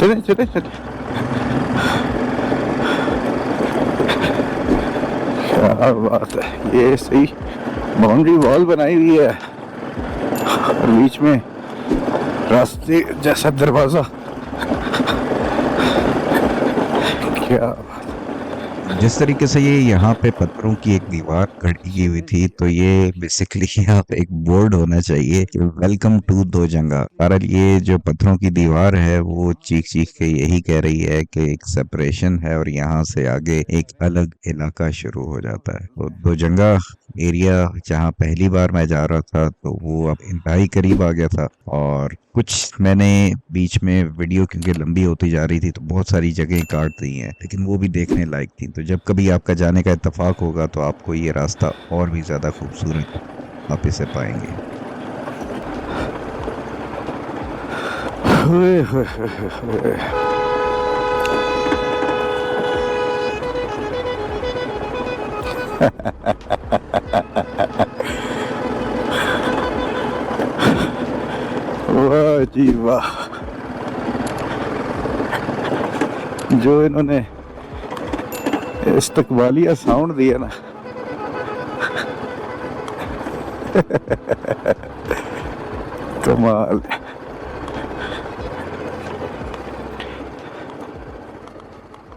चले चले चले। क्या बात है, ये सही बाउंड्री वॉल बनाई हुई है और बीच में रास्ते जैसा दरवाजा। क्या जिस तरीके से ये यहाँ पे पत्थरों की एक दीवार खड़ी की हुई थी, तो ये बेसिकली यहाँ पे एक बोर्ड होना चाहिए कि वेलकम टू दो जंगा। कारण ये जो पत्थरों की दीवार है वो चीख चीख के यही कह रही है कि एक सेपरेशन है और यहाँ से आगे एक अलग इलाका शुरू हो जाता है। तो दो जंगा एरिया जहाँ पहली बार मैं जा रहा था तो वो अब इंतहाई करीब आ गया था। और कुछ मैंने बीच में वीडियो, क्योंकि लंबी होती जा रही थी तो बहुत सारी जगह काट दी हैं, लेकिन वो भी देखने लायक थी। तो जब कभी आपका जाने का इत्तेफाक होगा तो आपको ये रास्ता और भी ज्यादा खूबसूरत आप इसे पाएंगे। हुए हुए। वाह जी वाह, जो इन्होंने इस्तकबालिया साउंड दिया ना, कमाल है।